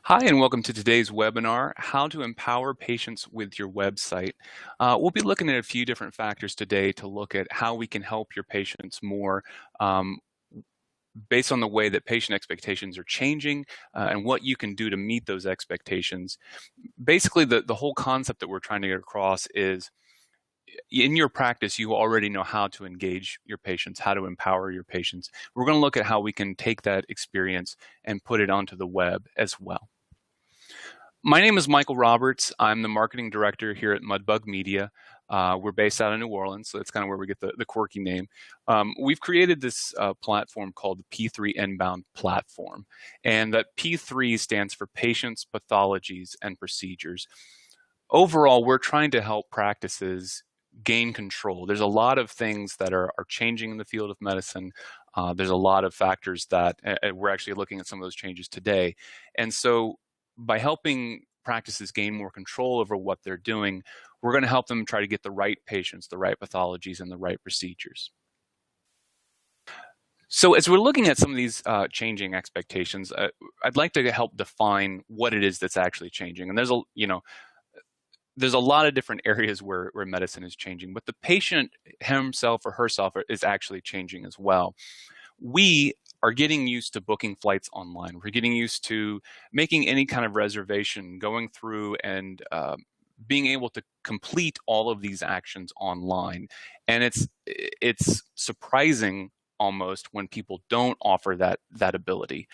Hi, and welcome to today's webinar, How to Empower Patients with Your Website. We'll be looking at a few different factors today to look at how we can help your patients more um, based on the way that patient expectations are changing and what you can do to meet those expectations. Basically, the whole concept that we're trying to get across is in your practice, you already know how to engage your patients, how to empower your patients. We're going to look at how we can take that experience and put it onto the web as well. My name is Michael Roberts. I'm the marketing director here at Mudbug Media. We're based out of New Orleans, so that's kind of where we get the quirky name. We've created this platform called the P3 Inbound platform, and that P3 stands for Patients, Pathologies, and Procedures. Overall, we're trying to help practices gain control. There's a lot of things that are changing in the field of medicine. There's a lot of factors that we're actually looking at some of those changes today. And so by helping practices gain more control over what they're doing, we're going to help them try to get the right patients, the right pathologies, and the right procedures. So as we're looking at some of these changing expectations, I'd like to help define what it is that's actually changing. And there's a lot of different areas where medicine is changing, but the patient himself or herself is actually changing as well. We are getting used to booking flights online. We're getting used to making any kind of reservation, going through and being able to complete all of these actions online. And it's surprising almost when people don't offer that ability.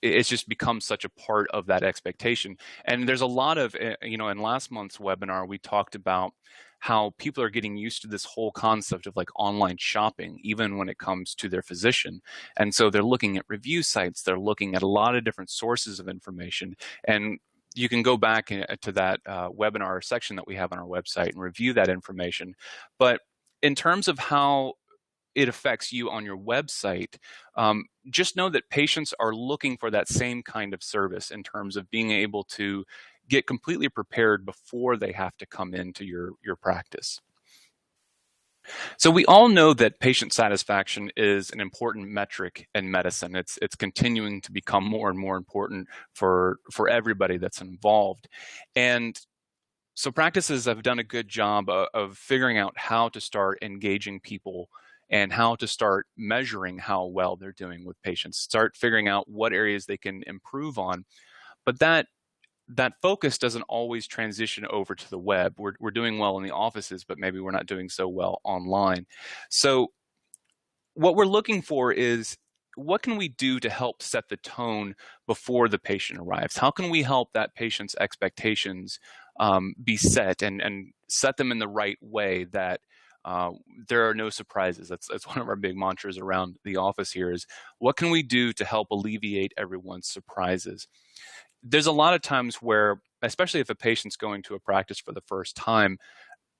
It's just become such a part of that expectation. And there's a lot of, in last month's webinar, we talked about how people are getting used to this whole concept of like online shopping, even when it comes to their physician. And so they're looking at review sites, they're looking at a lot of different sources of information. And you can go back to that webinar section that we have on our website and review that information. But in terms of how it affects you on your website, just know that patients are looking for that same kind of service in terms of being able to get completely prepared before they have to come into your practice. So we all know that patient satisfaction is an important metric in medicine. It's continuing to become more and more important for everybody that's involved. And so practices have done a good job of figuring out how to start engaging people and how to start measuring how well they're doing with patients, start figuring out what areas they can improve on. But that focus doesn't always transition over to the web. We're doing well in the offices, but maybe we're not doing so well online. So what we're looking for is, what can we do to help set the tone before the patient arrives? How can we help that patient's expectations be set and set them in the right way that there are no surprises? That's one of our big mantras around the office here is, what can we do to help alleviate everyone's surprises? There's a lot of times where, especially if a patient's going to a practice for the first time,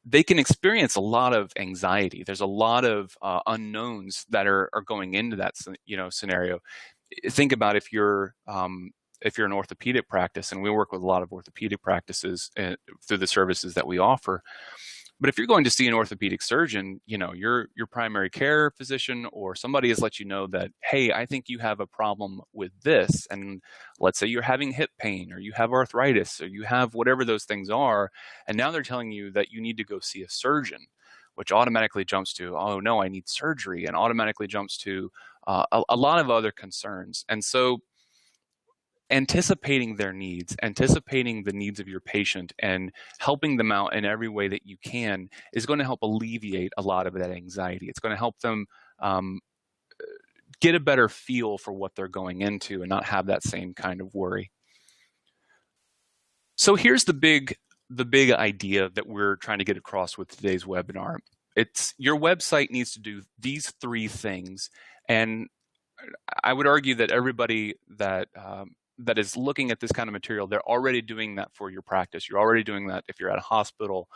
they can experience a lot of anxiety. There's a lot of unknowns that are going into that scenario. Think about if you're an orthopedic practice, and we work with a lot of orthopedic practices through the services that we offer. But if you're going to see an orthopedic surgeon, your primary care physician or somebody has let you know that, hey, I think you have a problem with this. And let's say you're having hip pain or you have arthritis or you have whatever those things are. And now they're telling you that you need to go see a surgeon, which automatically jumps to, oh, no, I need surgery, and automatically jumps to a lot of other concerns. And so anticipating their needs, anticipating the needs of your patient, and helping them out in every way that you can is going to help alleviate a lot of that anxiety. It's going to help them get a better feel for what they're going into and not have that same kind of worry. So here's the big idea that we're trying to get across with today's webinar. It's, your website needs to do these three things, and I would argue that everybody that is looking at this kind of material, they're already doing that for your practice. You're already doing that if you're at a hospital.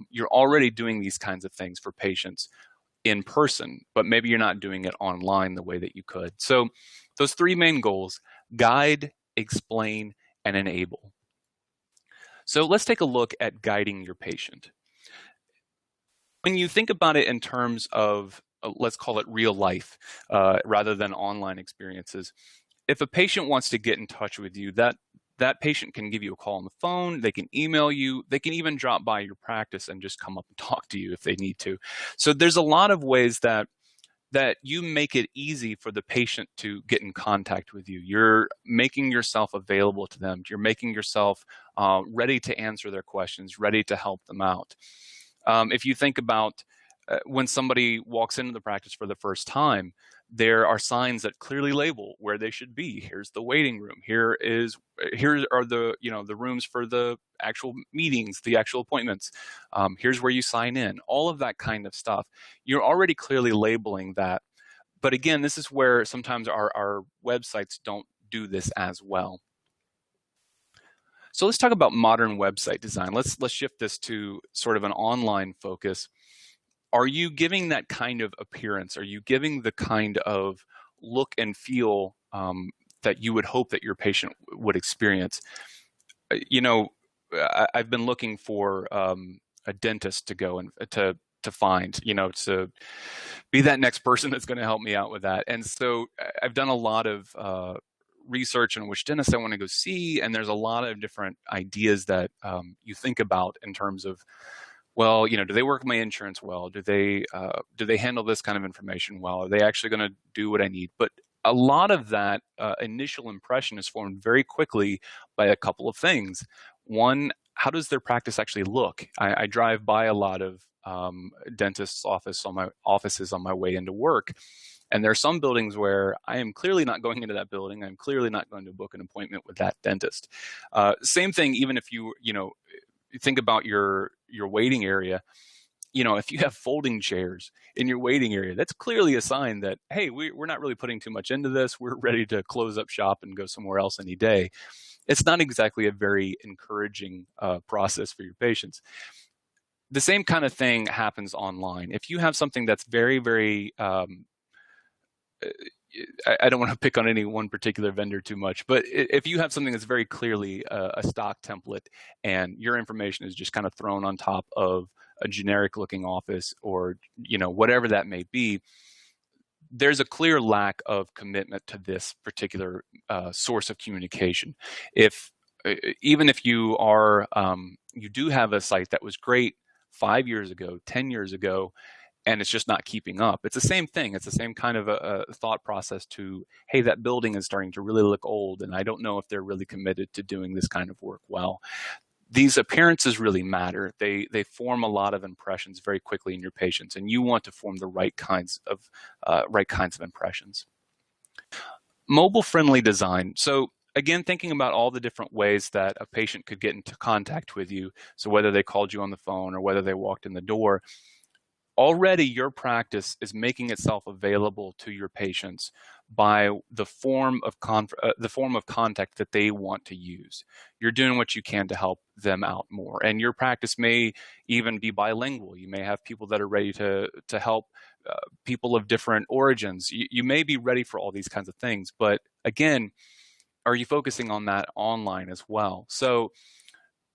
You're already doing these kinds of things for patients in person, but maybe you're not doing it online the way that you could. So those three main goals: guide, explain, and enable. So let's take a look at guiding your patient. When you think about it in terms of, let's call it real life, rather than online experiences, if a patient wants to get in touch with you, that patient can give you a call on the phone, they can email you, they can even drop by your practice and just come up and talk to you if they need to. So there's a lot of ways that you make it easy for the patient to get in contact with you. You're making yourself available to them. You're making yourself ready to answer their questions, ready to help them out. If you think about when somebody walks into the practice for the first time, there are signs that clearly label where they should be. Here's the waiting room. Here are the the rooms for the actual meetings, the actual appointments. Here's where you sign in. All of that kind of stuff. You're already clearly labeling that. But again, this is where sometimes our websites don't do this as well. So let's talk about modern website design. Let's shift this to sort of an online focus. Are you giving that kind of appearance? Are you giving the kind of look and feel that you would hope that your patient would experience? I've been looking for a dentist to go and to find, to be that next person that's going to help me out with that. And so I've done a lot of research on which dentist I want to go see, and there's a lot of different ideas that you think about in terms of, well, do they work with my insurance well? Do they handle this kind of information well? Are they actually going to do what I need? But a lot of that initial impression is formed very quickly by a couple of things. One, how does their practice actually look? I drive by a lot of dentists' offices on my way into work. And there are some buildings where I am clearly not going into that building. I'm clearly not going to book an appointment with that dentist. Same thing, even if you think about your waiting area. If you have folding chairs in your waiting area, that's clearly a sign that, hey, we're not really putting too much into this. We're ready to close up shop and go somewhere else any day. It's not exactly a very encouraging process for your patients. The same kind of thing happens online. If you have something that's very, very I don't want to pick on any one particular vendor too much, but if you have something that's very clearly a stock template and your information is just kind of thrown on top of a generic looking office or whatever that may be, there's a clear lack of commitment to this particular source of communication. Even if you are you do have a site that was great 5 years ago, 10 years ago, and it's just not keeping up. It's the same thing. It's the same kind of a thought process to, hey, that building is starting to really look old, and I don't know if they're really committed to doing this kind of work well. These appearances really matter. They form a lot of impressions very quickly in your patients, and you want to form the right kinds of impressions. Mobile-friendly design. So again, thinking about all the different ways that a patient could get into contact with you, so whether they called you on the phone or whether they walked in the door, already your practice is making itself available to your patients by the form of contact that they want to use. You're doing what you can to help them out more, and your practice may even be bilingual. You may have people that are ready to help people of different origins. You may be ready for all these kinds of things, but again, are you focusing on that online as well? So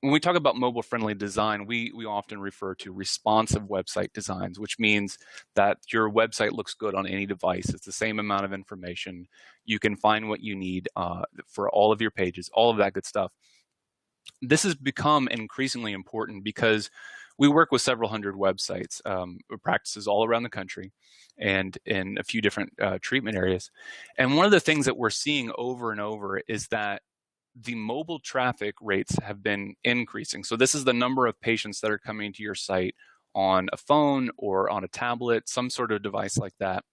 when we talk about mobile-friendly design, we often refer to responsive website designs, which means that your website looks good on any device. It's the same amount of information. You can find what you need for all of your pages, all of that good stuff. This has become increasingly important because we work with several hundred websites, practices all around the country and in a few different treatment areas. And one of the things that we're seeing over and over is that the mobile traffic rates have been increasing. So this is the number of patients that are coming to your site on a phone or on a tablet, some sort of device like that.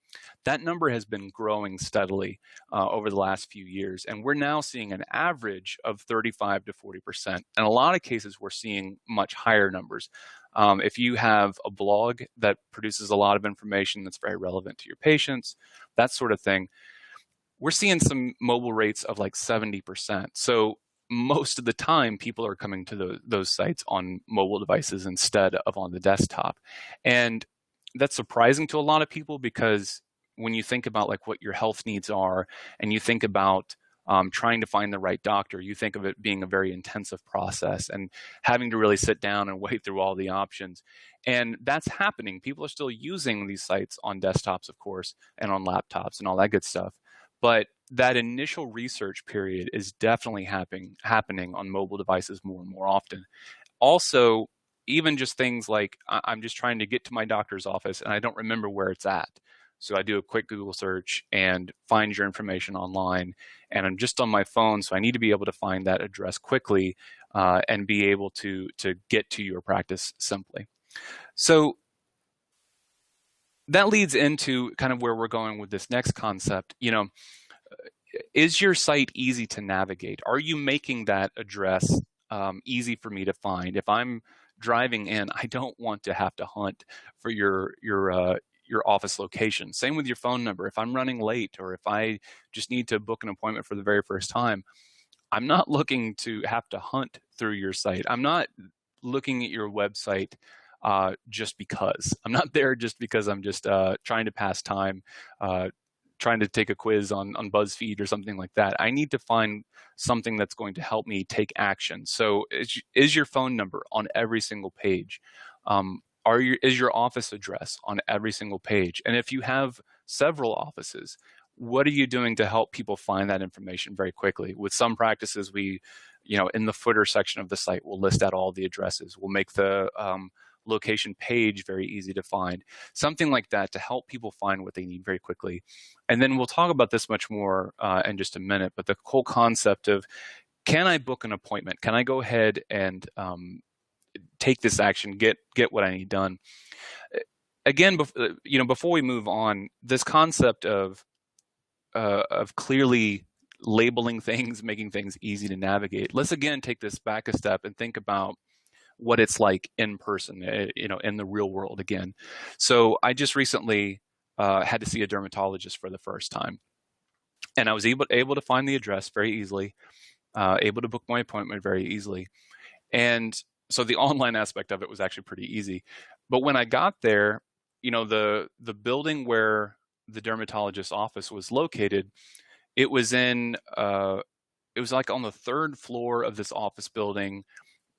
That number has been growing steadily over the last few years. And we're now seeing an average of 35 to 40%. In a lot of cases, we're seeing much higher numbers. If you have a blog that produces a lot of information that's very relevant to your patients, that sort of thing, we're seeing some mobile rates of like 70%. So most of the time, people are coming to those sites on mobile devices instead of on the desktop. And that's surprising to a lot of people because when you think about like what your health needs are and you think about trying to find the right doctor, you think of it being a very intensive process and having to really sit down and wade through all the options. And that's happening. People are still using these sites on desktops, of course, and on laptops and all that good stuff. But that initial research period is definitely happening on mobile devices more and more often. Also, even just things like I'm just trying to get to my doctor's office and I don't remember where it's at. So I do a quick Google search and find your information online, and I'm just on my phone, so I need to be able to find that address quickly and be able to get to your practice simply. So that leads into kind of where we're going with this next concept. Is your site easy to navigate? Are you making that address easy for me to find? If I'm driving in, I don't want to have to hunt for your office location. Same with your phone number. If I'm running late, or if I just need to book an appointment for the very first time, I'm not looking to have to hunt through your site. I'm not looking at your website just because. I'm not there just because I'm just trying to pass time, trying to take a quiz on BuzzFeed or something like that. I need to find something that's going to help me take action. So is your phone number on every single page? Is your office address on every single page? And if you have several offices, what are you doing to help people find that information very quickly? With some practices, we, in the footer section of the site, we'll list out all the addresses. We'll make the location page very easy to find, something like that to help people find what they need very quickly. And then we'll talk about this much more in just a minute, but the whole concept of, can I book an appointment? Can I go ahead and take this action, get what I need done? Again, before we move on, this concept of clearly labeling things, making things easy to navigate. Let's again take this back a step and think about what it's like in person, in the real world again. So I just recently had to see a dermatologist for the first time, and I was able to find the address very easily, able to book my appointment very easily, and so the online aspect of it was actually pretty easy. But when I got there, the building where the dermatologist's office was located, it was like on the third floor of this office building.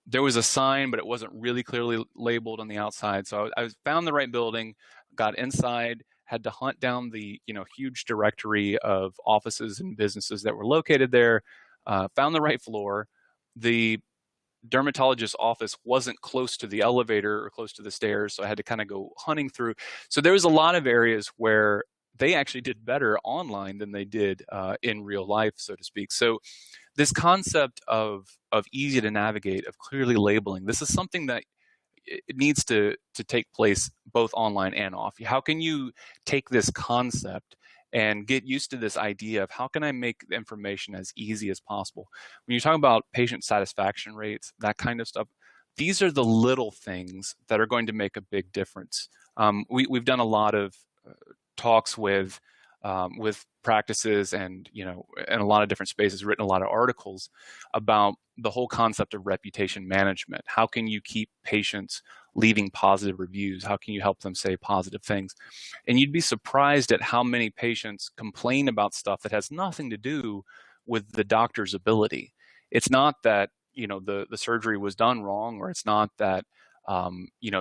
There was a sign, but it wasn't really clearly labeled on the outside. So I found the right building, got inside, had to hunt down the huge directory of offices and businesses that were located there, found the right floor. The dermatologist's office wasn't close to the elevator or close to the stairs, so I had to kind of go hunting through. So there was a lot of areas where they actually did better online than they did in real life, so to speak. So this concept of easy to navigate, of clearly labeling, this is something that it needs to take place both online and off. How can you take this concept and get used to this idea of, how can I make the information as easy as possible? When you talk about patient satisfaction rates, that kind of stuff, these are the little things that are going to make a big difference. We've done a lot of talks with practices and in a lot of different spaces, written a lot of articles about the whole concept of reputation management. How can you keep patients leaving positive reviews? How can you help them say positive things? And you'd be surprised at how many patients complain about stuff that has nothing to do with the doctor's ability. It's not that the surgery was done wrong, or it's not that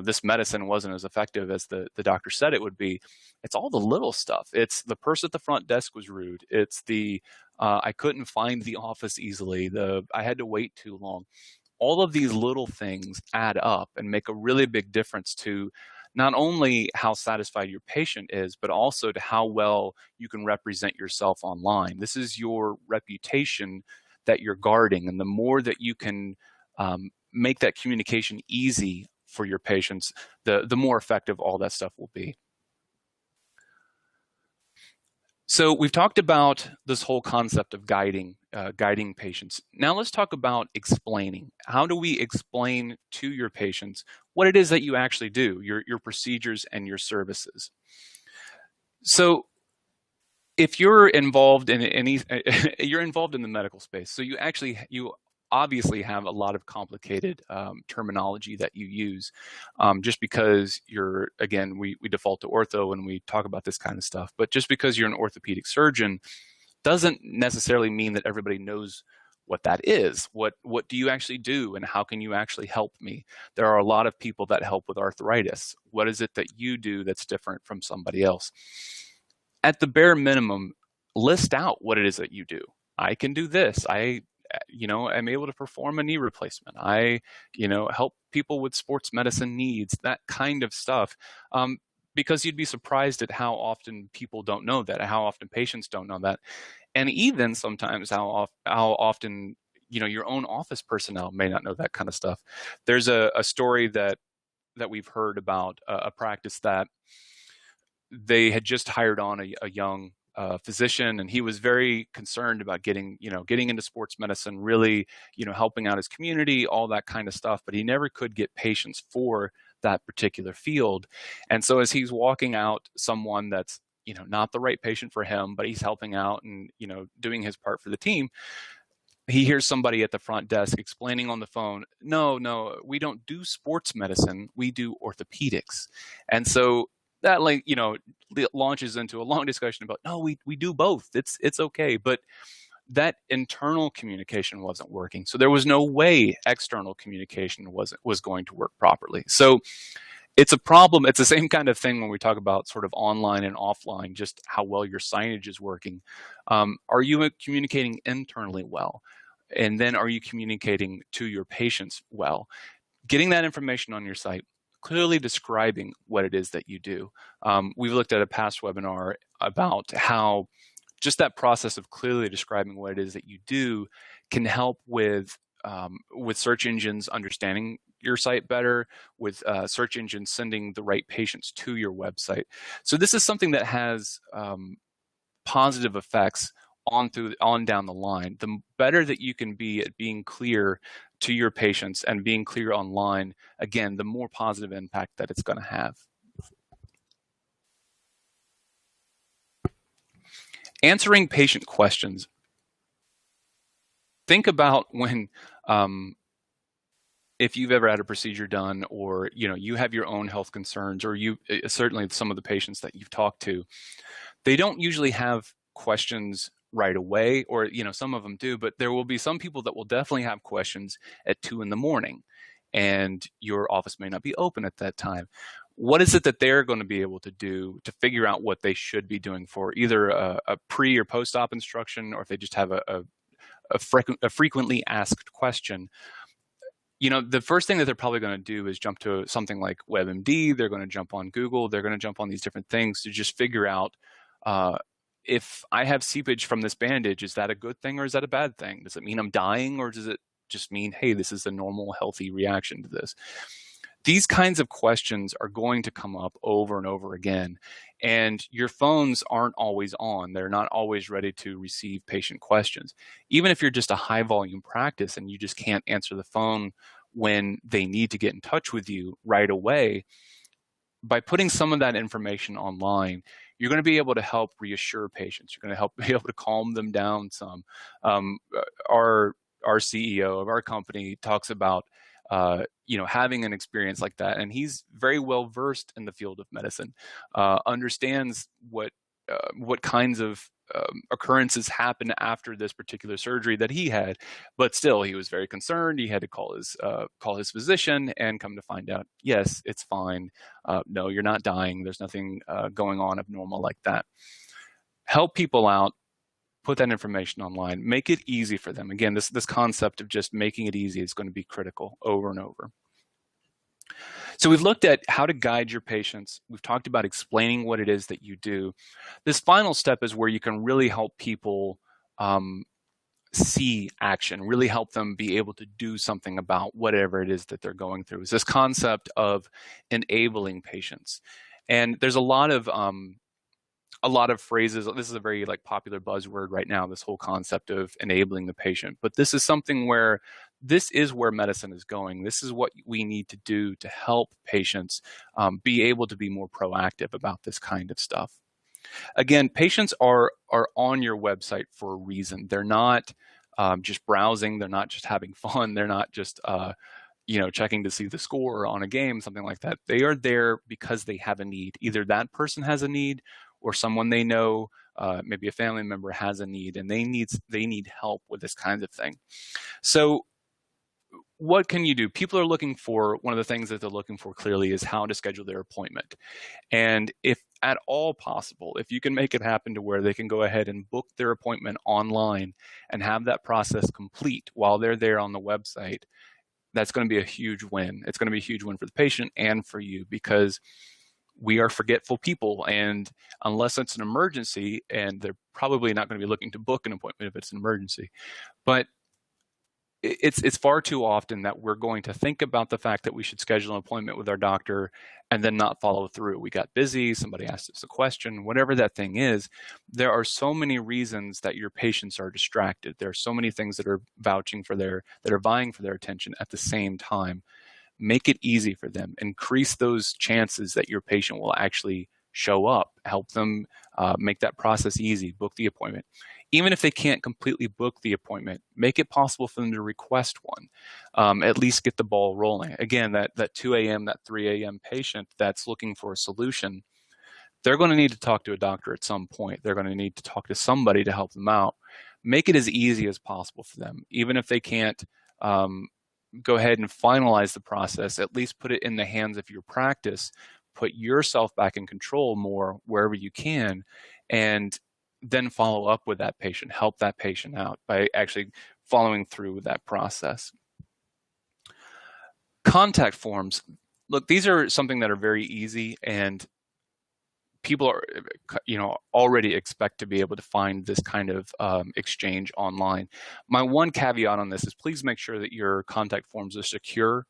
this medicine wasn't as effective as the doctor said it would be. It's all the little stuff. It's the person at the front desk was rude. It's the I couldn't find the office easily. I had to wait too long. All of these little things add up and make a really big difference to not only how satisfied your patient is, but also to how well you can represent yourself online. This is your reputation that you're guarding, and the more that you can make that communication easy for your patients, the more effective all that stuff will be. So we've talked about this whole concept of guiding patients. Now let's talk about explaining. How do we explain to your patients what it is that you actually do, your procedures and your services? So if you're involved in you're involved in the medical space, so you obviously have a lot of complicated terminology that you use, just because we default to ortho when we talk about this kind of stuff. But just because you're an orthopedic surgeon doesn't necessarily mean that everybody knows what that is. What do you actually do, and how can you actually help me? There are a lot of people that help with arthritis. What is it that you do that's different from somebody else? At the bare minimum, list out what it is that you do. I can do this. I am able to perform a knee replacement. I help people with sports medicine needs, that kind of stuff. Because you'd be surprised at how often people don't know that, how often patients don't know that, and even sometimes how often your own office personnel may not know that kind of stuff. There's a story that we've heard about a practice that they had just hired on a young physician, and he was very concerned about getting into sports medicine, really helping out his community, all that kind of stuff. But he never could get patients for that particular field. And so as he's walking out someone that's not the right patient for him, but he's helping out and doing his part for the team, he hears somebody at the front desk explaining on the phone, no, we don't do sports medicine, we do orthopedics. And so that launches into a long discussion about, no, we do both. It's okay. But that internal communication wasn't working. So there was no way external communication was going to work properly. So it's a problem. It's the same kind of thing when we talk about sort of online and offline, just how well your signage is working. Are you communicating internally well? And then are you communicating to your patients well? Getting that information on your site, clearly describing what it is that you do. We've looked at a past webinar about how just that process of clearly describing what it is that you do can help with search engines understanding your site better, with search engines sending the right patients to your website. So this is something that has positive effects on down the line. The better that you can be at being clear to your patients and being clear online, again, the more positive impact that it's going to have. Answering patient questions. Think about when, if you've ever had a procedure done, or you have your own health concerns, or certainly some of the patients that you've talked to, they don't usually have questions right away, or some of them do, but there will be some people that will definitely have questions at 2 a.m, and your office may not be open at that time. What is it that they're going to be able to do to figure out what they should be doing for either a pre or post-op instruction, or if they just have a frequently asked question? The first thing that they're probably going to do is jump to something like WebMD. They're going to jump on Google. They're going to jump on these different things to just figure out, if I have seepage from this bandage, is that a good thing or is that a bad thing? Does it mean I'm dying, or does it just mean, hey, this is a normal, healthy reaction to this? These kinds of questions are going to come up over and over again, and your phones aren't always on. They're not always ready to receive patient questions. Even if you're just a high volume practice and you just can't answer the phone when they need to get in touch with you right away, by putting some of that information online, you're going to be able to help reassure patients. You're going to be able to calm them down some. Our CEO of our company talks about having an experience like that, and he's very well versed in the field of medicine, understands what kinds of occurrences happen after this particular surgery that he had, but still he was very concerned. He had to call his physician, and come to find out, yes, it's fine. No, you're not dying. There's nothing going on abnormal like that. Help people out. Put that information online. Make it easy for them. Again, this concept of just making it easy is going to be critical over and over. So we've looked at how to guide your patients. We've talked about explaining what it is that you do. This final step is where you can really help people see action, really help them be able to do something about whatever it is that they're going through. It's this concept of enabling patients. And there's a lot of phrases. This is a very popular buzzword right now, this whole concept of enabling the patient. But this is something where this is where medicine is going. This is what we need to do to help patients be able to be more proactive about this kind of stuff. Again, patients are on your website for a reason. They're not just browsing. They're not just having fun. They're not just checking to see the score on a game, something like that. They are there because they have a need. Either that person has a need, or someone they know, maybe a family member, has a need, and they need help with this kind of thing. So what can you do? People are looking for, one of the things that they're looking for clearly is how to schedule their appointment. And if at all possible, if you can make it happen to where they can go ahead and book their appointment online and have that process complete while they're there on the website, that's going to be a huge win. It's going to be a huge win for the patient and for you, because we are forgetful people, and unless it's an emergency, and they're probably not going to be looking to book an appointment if it's an emergency, but it's far too often that we're going to think about the fact that we should schedule an appointment with our doctor and then not follow through. We got busy, somebody asked us a question, whatever that thing is. There are so many reasons that your patients are distracted. There are so many things that are vying for their attention at the same time. Make it easy for them. Increase those chances that your patient will actually show up. Help them make that process easy. Book the appointment. Even if they can't completely book the appointment, make it possible for them to request one. At least get the ball rolling. Again, that 2 a.m., that 3 a.m. patient that's looking for a solution, they're going to need to talk to a doctor at some point. They're going to need to talk to somebody to help them out. Make it as easy as possible for them. Even if they can't go ahead and finalize the process, at least put it in the hands of your practice. Put yourself back in control more wherever you can, and then follow up with that patient. Help that patient out by actually following through with that process. Contact forms. Look, these are something that are very easy, and people are, already expect to be able to find this kind of exchange online. My one caveat on this is please make sure that your contact forms are secure.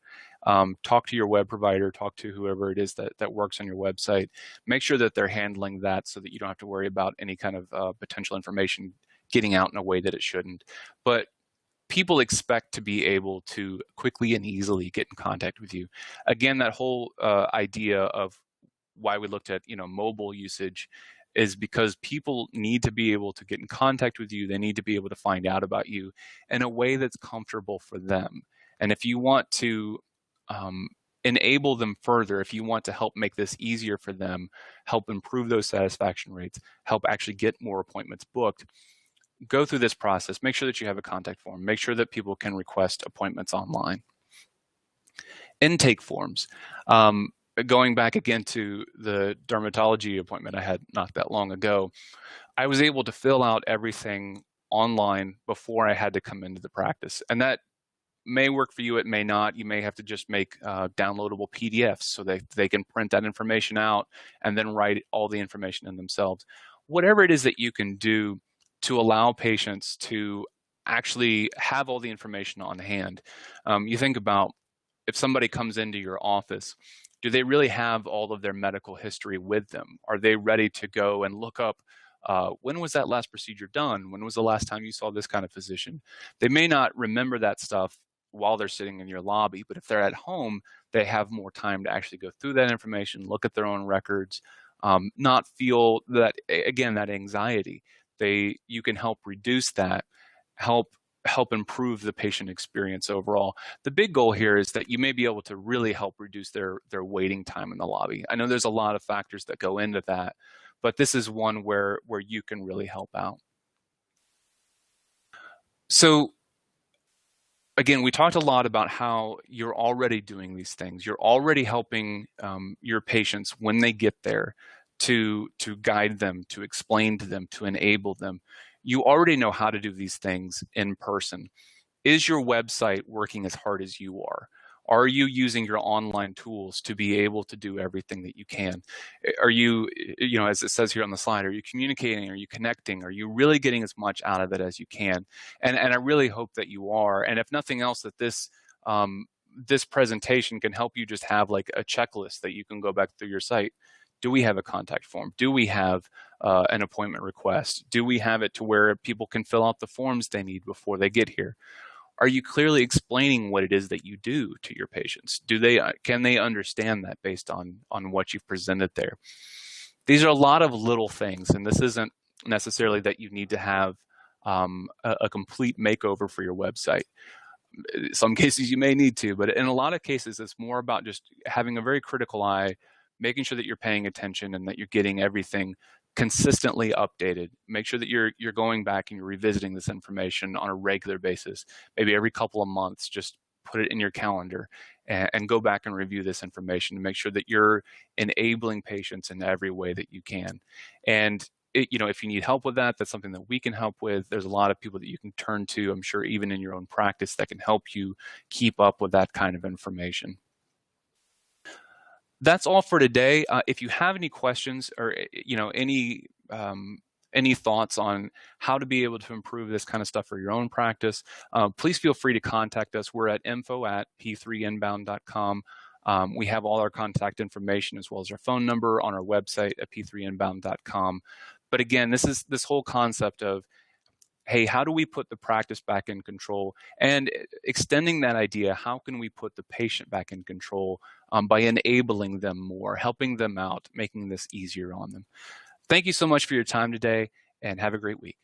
Talk to your web provider, talk to whoever it is that works on your website. Make sure that they're handling that so that you don't have to worry about any kind of potential information getting out in a way that it shouldn't. But people expect to be able to quickly and easily get in contact with you. Again, that whole idea of why we looked at mobile usage is because people need to be able to get in contact with you. They need to be able to find out about you in a way that's comfortable for them. And if you want to enable them further, if you want to help make this easier for them, help improve those satisfaction rates, help actually get more appointments booked, go through this process. Make sure that you have a contact form. Make sure that people can request appointments online. Intake forms. Going back again to the dermatology appointment I had not that long ago, I was able to fill out everything online before I had to come into the practice. And that may work for you, it may not. You may have to just make downloadable PDFs so that they can print that information out and then write all the information in themselves. Whatever it is that you can do to allow patients to actually have all the information on hand. You think about if somebody comes into your office, do they really have all of their medical history with them? Are they ready to go and look up when was that last procedure done? When was the last time you saw this kind of physician? They may not remember that stuff while they're sitting in your lobby, but if they're at home, they have more time to actually go through that information, look at their own records, not feel that, again, that anxiety. You can help reduce that, help improve the patient experience overall. The big goal here is that you may be able to really help reduce their waiting time in the lobby. I know there's a lot of factors that go into that, but this is one where you can really help out. So again, we talked a lot about how you're already doing these things. You're already helping your patients when they get there to guide them, to explain to them, to enable them. You already know how to do these things in person. Is your website working as hard as you are? Are you using your online tools to be able to do everything that you can? Are you, as it says here on the slide, are you communicating? Are you connecting? Are you really getting as much out of it as you can? And I really hope that you are. And if nothing else, that this presentation can help you just have like a checklist that you can go back through your site. Do we have a contact form? Do we have an appointment request? Do we have it to where people can fill out the forms they need before they get here? Are you clearly explaining what it is that you do to your patients? Can they understand that based on what you've presented there? These are a lot of little things, and this isn't necessarily that you need to have a complete makeover for your website. In some cases you may need to, but in a lot of cases it's more about just having a very critical eye, making sure that you're paying attention and that you're getting everything consistently updated. Make sure that you're going back and you're revisiting this information on a regular basis, maybe every couple of months. Just put it in your calendar, and go back and review this information to make sure that you're enabling patients in every way that you can. And if you need help with that, that's something that we can help with. There's a lot of people that you can turn to, I'm sure, even in your own practice, that can help you keep up with that kind of information. That's all for today. If you have any questions or any thoughts on how to be able to improve this kind of stuff for your own practice, please feel free to contact us. We're at info@p3inbound.com. We have all our contact information as well as our phone number on our website at p3inbound.com. But again, this whole concept of, hey, how do we put the practice back in control? And extending that idea, how can we put the patient back in control by enabling them more, helping them out, making this easier on them? Thank you so much for your time today, and have a great week.